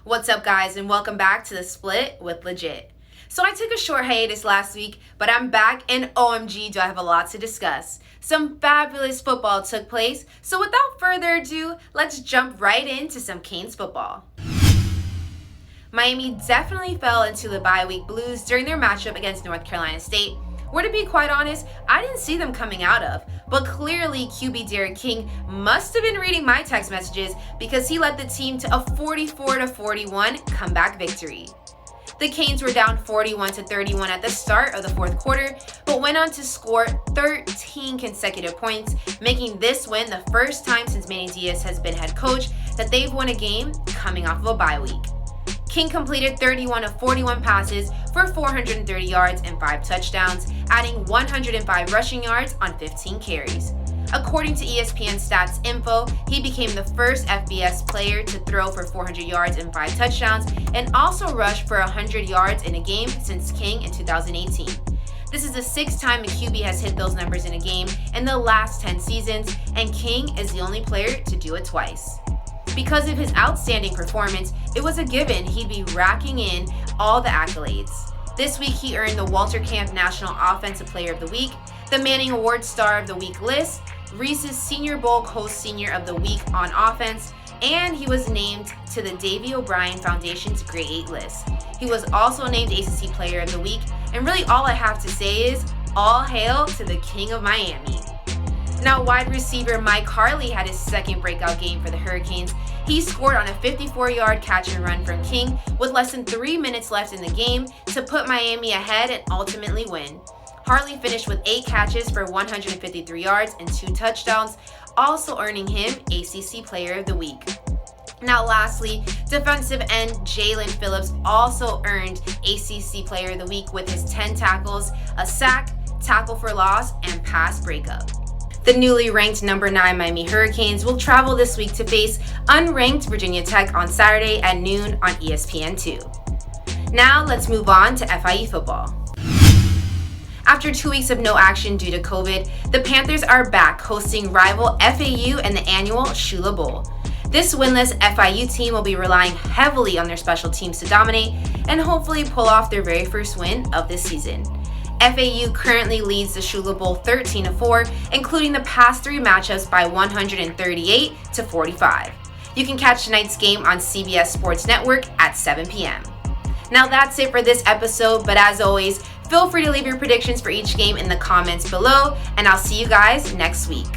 What's up, guys, and welcome back to The Split with Legit. So I took a short hiatus last week, but I'm back, and OMG, do I have a lot to discuss. Some fabulous football took place, so without further ado, let's jump right into some Canes football. Miami definitely fell into the bye week blues during their matchup against North Carolina State, where, to be quite honest, I didn't see them coming out of. But clearly, QB Derek King must have been reading my text messages because he led the team to a 44-41 comeback victory. The Canes were down 41-31 at the start of the fourth quarter, but went on to score 13 consecutive points, making this win the first time since Manny Diaz has been head coach that they've won a game coming off of a bye week. King completed 31 of 41 passes for 430 yards and 5 touchdowns, adding 105 rushing yards on 15 carries. According to ESPN Stats Info, he became the first FBS player to throw for 400 yards and 5 touchdowns, and also rush for 100 yards in a game since King in 2018. This is the 6th time a QB has hit those numbers in a game in the last 10 seasons, and King is the only player to do it twice. Because of his outstanding performance, it was a given he'd be racking in all the accolades. This week, he earned the Walter Camp National Offensive Player of the Week, the Manning Award Star of the Week list, Reese's Senior Bowl Co-Senior of the Week on offense, and he was named to the Davy O'Brien Foundation's Grade 8 list. He was also named ACC Player of the Week, and really all I have to say is, all hail to the King of Miami. Now, wide receiver Mike Harley had his second breakout game for the Hurricanes. He scored on a 54-yard catch and run from King with less than 3 minutes left in the game to put Miami ahead and ultimately win. Harley finished with 8 catches for 153 yards and 2 touchdowns, also earning him ACC Player of the Week. Now lastly, defensive end Jalen Phillips also earned ACC Player of the Week with his 10 tackles, a sack, tackle for loss, and pass breakup. The newly ranked number 9 Miami Hurricanes will travel this week to face unranked Virginia Tech on Saturday at noon on ESPN2. Now let's move on to FIU football. After 2 weeks of no action due to COVID, the Panthers are back hosting rival FAU in the annual Shula Bowl. This winless FIU team will be relying heavily on their special teams to dominate and hopefully pull off their very first win of this season. FAU currently leads the Shula Bowl 13-4, including the past 3 matchups by 138-45. You can catch tonight's game on CBS Sports Network at 7 p.m. Now that's it for this episode, but as always, feel free to leave your predictions for each game in the comments below, and I'll see you guys next week.